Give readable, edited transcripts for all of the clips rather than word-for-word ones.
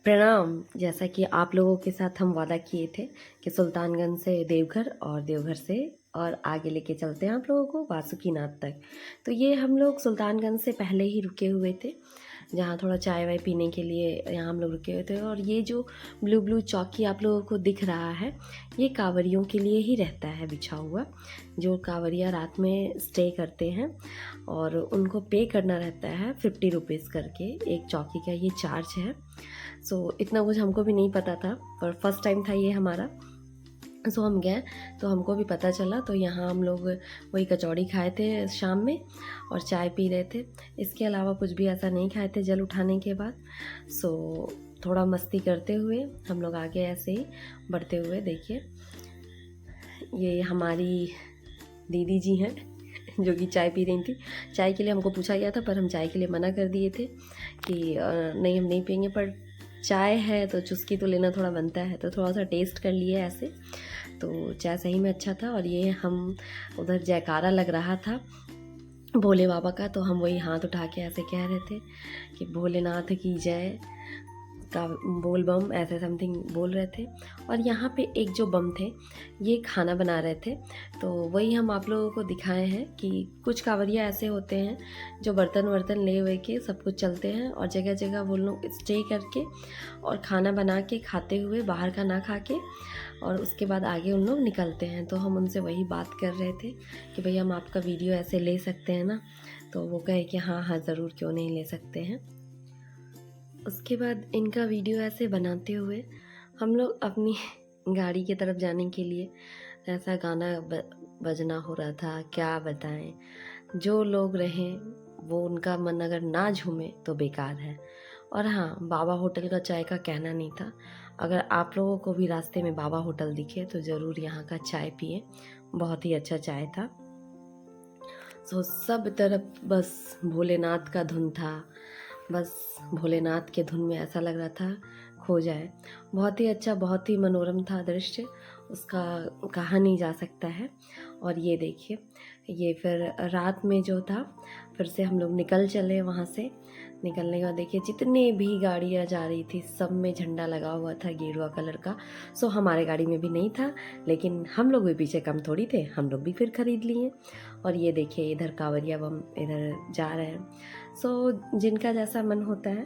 प्रणाम। जैसा कि आप लोगों के साथ हम वादा किए थे कि सुल्तानगंज से देवघर और देवघर से और आगे लेके चलते हैं आप लोगों को वासुकीनाथ तक। तो ये हम लोग सुल्तानगंज से पहले ही रुके हुए थे, जहाँ थोड़ा चाय वाय पीने के लिए यहाँ हम लोग रुके हुए थे। और ये जो ब्लू ब्लू चौकी आप लोगों को दिख रहा है, ये कांवरियों के लिए ही रहता है बिछा हुआ। जो कांवरिया रात में स्टे करते हैं और उनको पे करना रहता है 50 रुपीज़ करके, एक चौकी का ये चार्ज है। इतना कुछ हमको भी नहीं पता था, पर फर्स्ट टाइम था ये हमारा। हम गए तो हमको भी पता चला। तो यहाँ हम लोग वही कचौड़ी खाए थे शाम में और चाय पी रहे थे। इसके अलावा कुछ भी ऐसा नहीं खाए थे जल उठाने के बाद। थोड़ा मस्ती करते हुए हम लोग आगे ऐसे ही बढ़ते हुए, देखिए ये हमारी दीदी जी हैं जो कि चाय पी रही थी। चाय के लिए हमको पूछा गया था, पर हम चाय के लिए मना कर दिए थे कि नहीं, हम नहीं पियेंगे। पर चाय है तो चुस्की तो लेना थोड़ा बनता है, तो थोड़ा सा टेस्ट कर लिए ऐसे। तो चाय सही में अच्छा था। और ये हम उधर जयकारा लग रहा था भोले बाबा का, तो हम वही हाथ उठा के ऐसे कह रहे थे कि भोलेनाथ की जय का बोल बम, ऐसे समथिंग बोल रहे थे। और यहाँ पे एक जो बम थे ये खाना बना रहे थे। तो वही हम आप लोगों को दिखाए हैं कि कुछ कांवरिया ऐसे होते हैं जो बर्तन वर्तन ले हुए के सब कुछ चलते हैं, और जगह जगह वो लोग स्टे करके और खाना बना के खाते हुए, बाहर का ना खा के, और उसके बाद आगे उन लोग निकलते हैं। तो हम उनसे वही बात कर रहे थे कि भैया हम आपका वीडियो ऐसे ले सकते हैं ना। तो वो कहे कि हाँ हाँ ज़रूर, क्यों नहीं ले सकते हैं। उसके बाद इनका वीडियो ऐसे बनाते हुए हम लोग अपनी गाड़ी की तरफ जाने के लिए, ऐसा गाना बजना हो रहा था, क्या बताएं। जो लोग रहें वो, उनका मन अगर ना झूमे तो बेकार है। और हाँ, बाबा होटल का चाय का कहना नहीं था। अगर आप लोगों को भी रास्ते में बाबा होटल दिखे तो ज़रूर यहाँ का चाय पिए, बहुत ही अच्छा चाय था। सब तरफ बस भोलेनाथ का धुन था। बस भोलेनाथ के धुन में ऐसा लग रहा था खो जाए। बहुत ही अच्छा, बहुत ही मनोरम था दृश्य, उसका कहा नहीं जा सकता है। और ये देखिए, ये फिर रात में जो था, फिर से हम लोग निकल चले वहाँ से। निकलने के बाद देखिए जितने भी गाड़ियाँ जा रही थी सब में झंडा लगा हुआ था गेरुआ कलर का। हमारे गाड़ी में भी नहीं था, लेकिन हम लोग भी पीछे कम थोड़ी थे, हम लोग भी फिर खरीद लिए। और ये देखिए इधर कांवरिया बम इधर जा रहे हैं। जिनका जैसा मन होता है,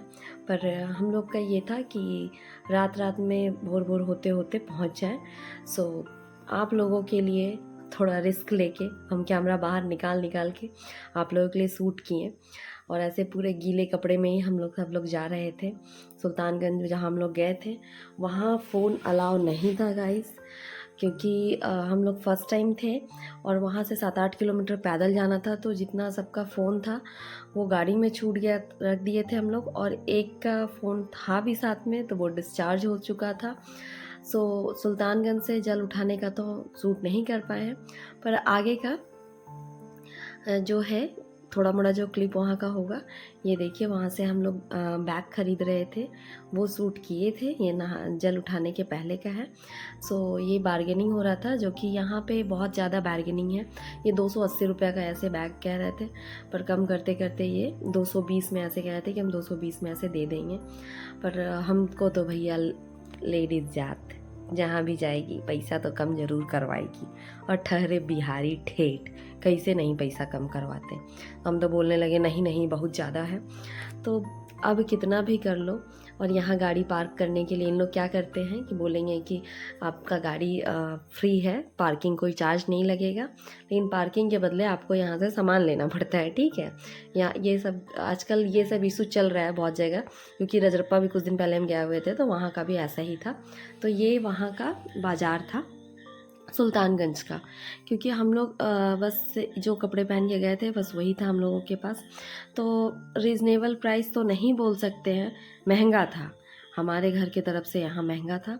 पर हम लोग का ये था कि रात रात में भोर भोर होते होते पहुंच जाए। आप लोगों के लिए थोड़ा रिस्क लेके हम कैमरा बाहर निकाल निकाल के आप लोगों के लिए शूट किए। और ऐसे पूरे गीले कपड़े में ही हम लोग सब लोग जा रहे थे। सुल्तानगंज जहाँ हम लोग गए थे वहाँ फ़ोन अलाउ नहीं था गाइस, क्योंकि हम लोग फर्स्ट टाइम थे और वहाँ से 7-8 किलोमीटर पैदल जाना था। तो जितना सबका फ़ोन था वो गाड़ी में छूट गया, रख दिए थे हम लोग। और एक का फ़ोन था भी साथ में, तो वो डिस्चार्ज हो चुका था। सुल्तानगंज से जल उठाने का तो शूट नहीं कर पाए हैं, पर आगे का जो है थोड़ा मोड़ा जो क्लिप वहाँ का होगा, ये देखिए वहाँ से हम लोग बैग खरीद रहे थे, वो शूट किए थे। ये जल उठाने के पहले का है। ये बार्गेनिंग हो रहा था, जो कि यहाँ पे बहुत ज़्यादा बार्गेनिंग है। ये 280 रुपये का ऐसे बैग कह रहे थे, पर कम करते करते ये 220 में ऐसे कह रहे थे कि हम 220 में ऐसे दे देंगे। पर हमको तो भैया लेडीज़ जात जहाँ भी जाएगी पैसा तो कम ज़रूर करवाएगी, और ठहरे बिहारी ठेठ, कैसे नहीं पैसा कम करवाते। हम तो बोलने लगे नहीं नहीं बहुत ज़्यादा है। तो अब कितना भी कर लो, और यहाँ गाड़ी पार्क करने के लिए इन लोग क्या करते हैं कि बोलेंगे कि आपका गाड़ी फ्री है, पार्किंग कोई चार्ज नहीं लगेगा, लेकिन पार्किंग के बदले आपको यहाँ से सामान लेना पड़ता है, ठीक है। या ये सब आजकल ये सब इशू चल रहा है बहुत जगह, क्योंकि रजरप्पा भी कुछ दिन पहले हम गए हुए थे तो वहाँ का भी ऐसा ही था। तो ये वहाँ का बाज़ार था सुल्तानगंज का, क्योंकि हम लोग बस जो कपड़े पहन के गए थे बस वही था हम लोगों के पास। तो रीज़नेबल प्राइस तो नहीं बोल सकते हैं, महंगा था हमारे घर की तरफ से, यहाँ महंगा था।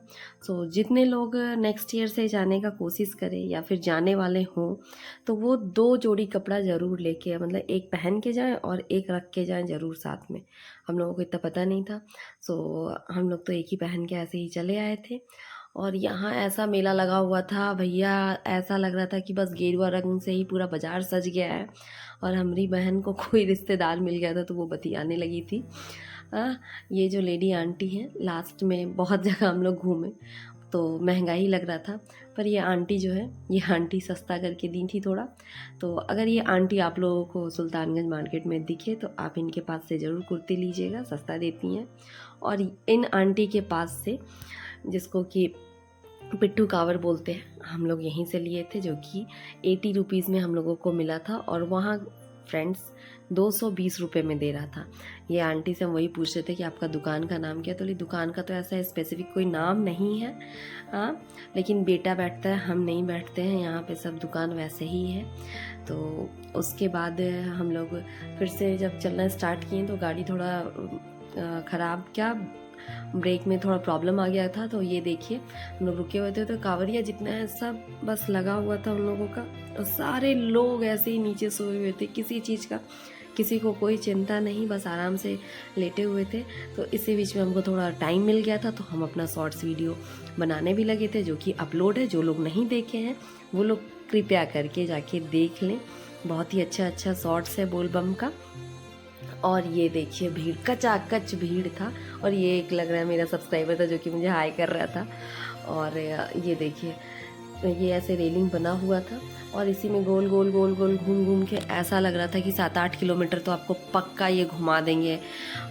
जितने लोग नेक्स्ट ईयर से जाने का कोशिश करें या फिर जाने वाले हों, तो वो 2 जोड़ी कपड़ा ज़रूर लेके, मतलब एक पहन के जाएं और एक रख के जाएं ज़रूर साथ में। हम लोगों को इतना पता नहीं था, हम लोग तो एक ही पहन के ऐसे ही चले आए थे। और यहाँ ऐसा मेला लगा हुआ था भैया, ऐसा लग रहा था कि बस गेरुआ रंग से ही पूरा बाज़ार सज गया है। और हमारी बहन को कोई रिश्तेदार मिल गया था तो वो बतियाने लगी थी ये जो लेडी आंटी हैं, लास्ट में बहुत जगह हम लोग घूमे तो महंगा ही लग रहा था, पर ये आंटी जो है, ये आंटी सस्ता करके दी थी थोड़ा। तो अगर ये आंटी आप लोगों को सुल्तानगंज मार्केट में दिखे तो आप इनके पास से ज़रूर कुर्ती लीजिएगा, सस्ता देती हैं। और इन आंटी के पास से, जिसको कि पिट्ठू कावर बोलते हैं, हम लोग यहीं से लिए थे, जो कि 80 रुपीज़ में हम लोगों को मिला था। और वहाँ फ्रेंड्स 220 रुपये में दे रहा था। ये आंटी से हम वही पूछ रहे थे कि आपका दुकान का नाम क्या, तो बोली दुकान का तो ऐसा स्पेसिफिक कोई नाम नहीं है, हाँ, लेकिन बेटा बैठता है, हम नहीं बैठते हैं यहाँ पे, सब दुकान वैसे ही है। तो उसके बाद हम लोग फिर से जब चलना स्टार्ट किए तो गाड़ी थोड़ा ख़राब, क्या ब्रेक में थोड़ा प्रॉब्लम आ गया था। तो ये देखिए हम लोग रुके हुए थे, तो कांवरिया जितना है सब बस लगा हुआ था उन लोगों का, और सारे लोग ऐसे ही नीचे सोए हुए थे, किसी चीज़ का किसी को कोई चिंता नहीं, बस आराम से लेटे हुए थे। तो इसी बीच में हमको थोड़ा टाइम मिल गया था, तो हम अपना शॉर्ट्स वीडियो बनाने भी लगे थे, जो कि अपलोड है। जो लोग नहीं देखे हैं वो लोग कृपया करके जाके देख लें, बहुत ही अच्छा शॉर्ट्स है बोलबम का। और ये देखिए भीड़, कचाकच भीड़ था। और ये एक लग रहा है मेरा सब्सक्राइबर था जो कि मुझे हाई कर रहा था। और ये देखिए ये ऐसे रेलिंग बना हुआ था, और इसी में गोल गोल गोल गोल घूम घूम के ऐसा लग रहा था कि 7-8 किलोमीटर तो आपको पक्का ये घुमा देंगे।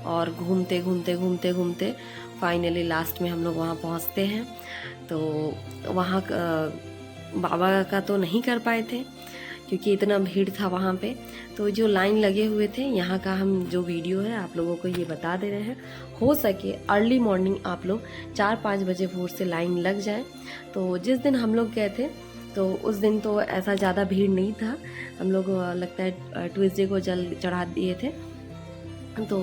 और घूमते घूमते घूमते घूमते फाइनली लास्ट में हम लोग वहाँ पहुँचते हैं। तो वहाँ बाबा का तो नहीं कर पाए थे क्योंकि इतना भीड़ था वहाँ पे। तो जो लाइन लगे हुए थे यहाँ का हम जो वीडियो है आप लोगों को ये बता दे रहे हैं। हो सके अर्ली मॉर्निंग आप लोग 4-5 बजे भोर से लाइन लग जाए। तो जिस दिन हम लोग गए थे तो उस दिन तो ऐसा ज़्यादा भीड़ नहीं था, हम लोग लगता है ट्यूसडे को जल चढ़ा दिए थे। तो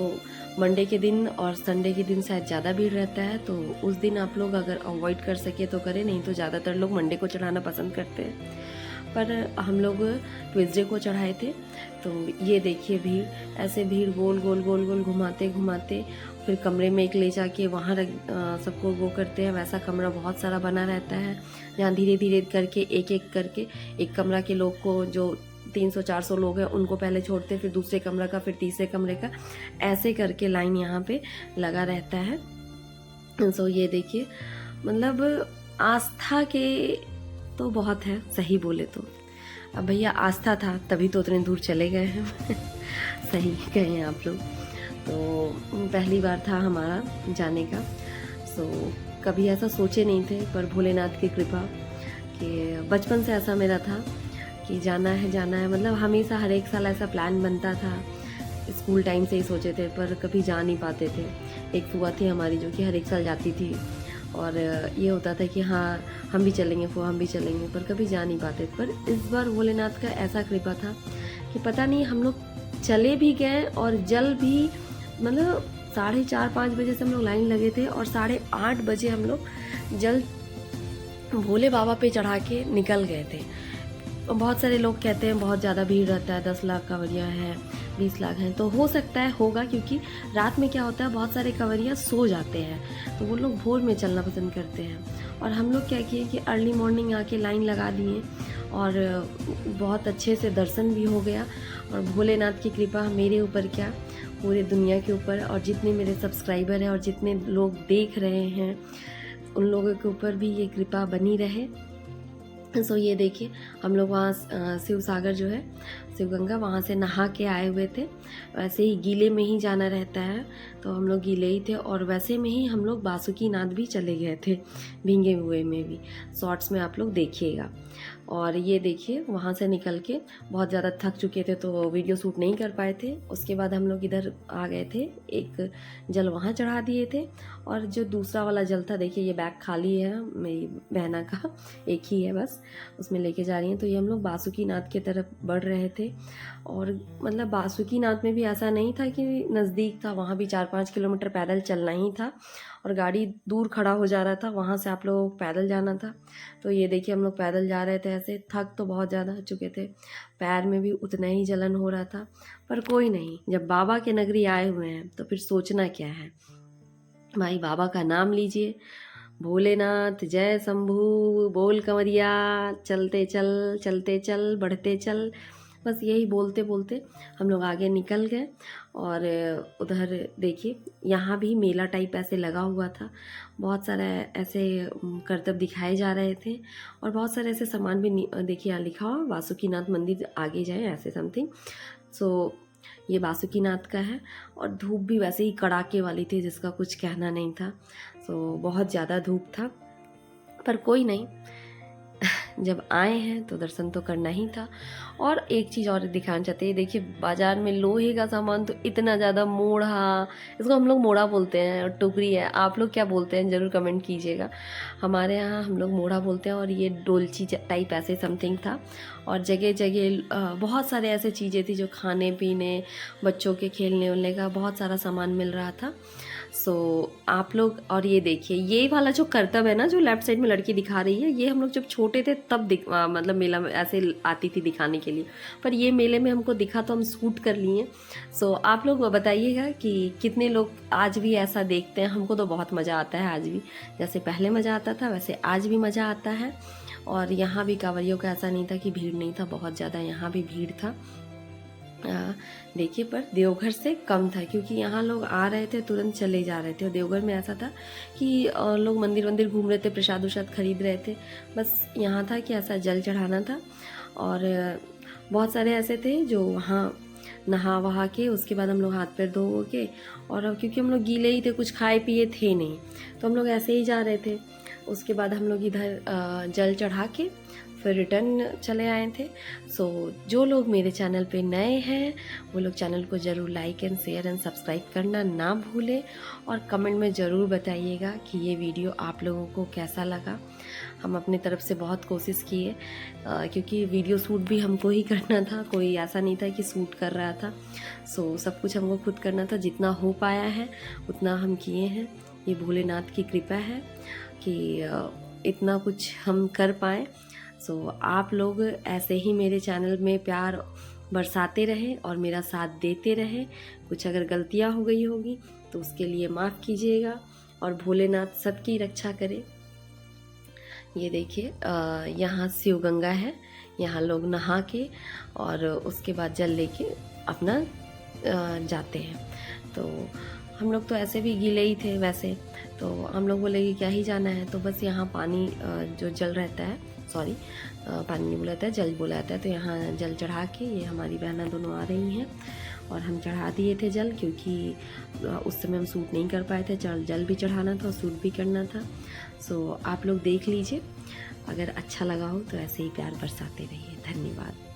मंडे के दिन और संडे के दिन शायद ज़्यादा भीड़ रहता है, तो उस दिन आप लोग अगर अवॉइड कर सके तो करें, नहीं तो ज़्यादातर लोग मंडे को चढ़ाना पसंद करते हैं। पर हम लोग ट्यूसडे को चढ़ाए थे। तो ये देखिए भीड़, ऐसे भीड़ गोल गोल गोल गोल घुमाते घुमाते फिर कमरे में एक ले जाके वहाँ सबको वो करते हैं। वैसा कमरा बहुत सारा बना रहता है, जहाँ धीरे धीरे करके एक एक करके एक कमरा के लोग को, जो 300-400 लोग हैं उनको पहले छोड़ते, फिर दूसरे कमरा का, फिर तीसरे कमरे का, ऐसे करके लाइन यहाँ पे लगा रहता है। सो ये देखिए, मतलब आस्था के तो बहुत है, सही बोले तो। अब भैया आस्था था तभी तो उतने दूर चले गए हैं सही कहें आप लोग। तो पहली बार था हमारा जाने का। सो कभी ऐसा सोचे नहीं थे, पर भोलेनाथ की कृपा कि बचपन से ऐसा मेरा था कि जाना है, मतलब हमेशा हर एक साल ऐसा प्लान बनता था। स्कूल टाइम से ही सोचे थे पर कभी जा नहीं पाते थे। एक फुआ थी हमारी जो कि हर एक साल जाती थी, और ये होता था कि हाँ हम भी चलेंगे फुआ, हम भी चलेंगे, पर कभी जा नहीं पाते। पर इस बार भोलेनाथ का ऐसा कृपा था कि पता नहीं हम लोग चले भी गए, और जल भी, मतलब 4:30-5 बजे से हम लोग लाइन लगे थे, और 8:30 बजे हम लोग जल भोले बाबा पे चढ़ा के निकल गए थे। बहुत सारे लोग कहते हैं बहुत ज़्यादा भीड़ रहता है, 10 लाख कांवरिया है, 20 लाख हैं, तो हो सकता है होगा, क्योंकि रात में क्या होता है बहुत सारे कांवरिया सो जाते हैं, तो वो लोग भोर में चलना पसंद करते हैं। और हम लोग क्या किए कि अर्ली मॉर्निंग आके लाइन लगा दिए, और बहुत अच्छे से दर्शन भी हो गया। और भोलेनाथ की कृपा मेरे ऊपर क्या, पूरे दुनिया के ऊपर, और जितने मेरे सब्सक्राइबर हैं और जितने लोग देख रहे हैं उन लोगों के ऊपर भी ये कृपा बनी रहे। सो ये देखिए हम लोग वहाँ शिव सागर जो है, शिव गंगा, वहाँ से नहा के आए हुए थे। वैसे ही गीले में ही जाना रहता है, तो हम लोग गीले ही थे, और वैसे में ही हम लोग बासुकीनाथ भी चले गए थे, भीगे हुए में भी। शॉर्ट्स में आप लोग देखिएगा। और ये देखिए वहाँ से निकल के बहुत ज़्यादा थक चुके थे तो वीडियो शूट नहीं कर पाए थे। उसके बाद हम लोग इधर आ गए थे, एक जल वहाँ चढ़ा दिए थे। और जो दूसरा वाला जल था, देखिए ये बैग खाली है मेरी बहना का, एक ही है बस, उसमें लेके जा रही हैं। तो ये हम लोग बासुकीनाथ की तरफ बढ़ रहे थे। और मतलब बासुकीनाथ में भी ऐसा नहीं था कि नज़दीक था, वहाँ भी 4-5 किलोमीटर पैदल चलना ही था, और गाड़ी दूर खड़ा हो जा रहा था, वहाँ से आप लोग पैदल जाना था। तो ये देखिए हम लोग पैदल जा रहे थे, ऐसे थक तो बहुत ज़्यादा चुके थे, पैर में भी उतना ही जलन हो रहा था, पर कोई नहीं, जब बाबा के नगरी आए हुए हैं तो फिर सोचना क्या है भाई, बाबा का नाम लीजिए, भोलेनाथ जय शंभू बोल कंवरिया, चलते चल बढ़ते चल, बस यही बोलते बोलते हम लोग आगे निकल गए। और उधर देखिए यहाँ भी मेला टाइप ऐसे लगा हुआ था, बहुत सारे ऐसे करतब दिखाए जा रहे थे और बहुत सारे ऐसे सामान भी देखिए यहाँ लिखा हुआ वासुकीनाथ मंदिर आगे जाए ऐसे समथिंग। सो ये वासुकीनाथ का है। और धूप भी वैसे ही कड़ाके वाली थी जिसका कुछ कहना नहीं था। सो बहुत ज़्यादा धूप था, पर कोई नहीं, जब आए हैं तो दर्शन तो करना ही था। और एक चीज़ और दिखाना चाहते हैं, देखिए बाज़ार में लोहे का सामान तो इतना ज़्यादा, मोड़ा, इसको हम लोग मोड़ा बोलते हैं और टोकरी है, आप लोग क्या बोलते हैं ज़रूर कमेंट कीजिएगा। हमारे यहाँ हम लोग मोड़ा बोलते हैं। और ये डोलची टाइप ऐसे समथिंग था। और जगह जगह बहुत सारे ऐसे चीज़ें थी जो खाने पीने, बच्चों के खेलने उलने का बहुत सारा सामान मिल रहा था। सो आप लोग, और ये देखिए ये वाला जो करतब है ना, जो लेफ्ट साइड में लड़की दिखा रही है, ये हम लोग जब छोटे थे तब मतलब मेला में ऐसे आती थी दिखाने के लिए, पर ये मेले में हमको दिखा तो हम शूट कर लिए। सो आप लोग बताइएगा कि कितने लोग आज भी ऐसा देखते हैं। हमको तो बहुत मज़ा आता है आज भी, जैसे पहले मज़ा आता था वैसे आज भी मज़ा आता है। और यहाँ भी कांवरियों का ऐसा नहीं था कि भीड़ नहीं था, बहुत ज़्यादा यहाँ भी भीड़ था। देखिए पर देवघर से कम था, क्योंकि यहाँ लोग आ रहे थे तुरंत चले जा रहे थे। और देवघर में ऐसा था कि लोग मंदिर वंदिर घूम रहे थे, प्रसाद उसाद खरीद रहे थे। बस यहाँ था कि ऐसा जल चढ़ाना था। और बहुत सारे ऐसे थे जो वहाँ नहा वहा के उसके बाद हम लोग हाथ पैर धो के, और क्योंकि हम लोग गीले ही थे, कुछ खाए पिए थे नहीं, तो हम लोग ऐसे ही जा रहे थे। उसके बाद हम लोग इधर जल चढ़ा के फिर रिटर्न चले आए थे। सो जो लोग मेरे चैनल पे नए हैं वो लोग चैनल को ज़रूर like and share and subscribe करना ना भूलें। और कमेंट में ज़रूर बताइएगा कि ये वीडियो आप लोगों को कैसा लगा। हम अपने तरफ से बहुत कोशिश किए, क्योंकि वीडियो शूट भी हमको ही करना था, कोई ऐसा नहीं था कि शूट कर रहा था। सो सब कुछ हमको खुद करना था, जितना हो पाया है उतना हम किए हैं। ये भोलेनाथ की कृपा है कि इतना कुछ हम कर पाएँ। सो आप लोग ऐसे ही मेरे चैनल में प्यार बरसाते रहें और मेरा साथ देते रहें। कुछ अगर गलतियां हो गई होगी तो उसके लिए माफ़ कीजिएगा, और भोलेनाथ सबकी रक्षा करे। ये देखिए यहाँ शिव गंगा है, यहाँ लोग नहा के और उसके बाद जल लेके अपना जाते हैं। तो हम लोग तो ऐसे भी गीले ही थे वैसे, तो हम लोग बोले कि क्या ही जाना है। तो बस यहाँ पानी जो जल रहता है, सॉरी पानी नहीं बोला जाता है, जल बोला जाता है। तो यहाँ जल चढ़ा के, ये हमारी बहना दोनों आ रही हैं और हम चढ़ा दिए थे जल, क्योंकि उस समय हम शूट नहीं कर पाए थे, जल भी चढ़ाना था और शूट भी करना था। सो आप लोग देख लीजिए, अगर अच्छा लगा हो तो ऐसे ही प्यार बरसाते रहिए। धन्यवाद।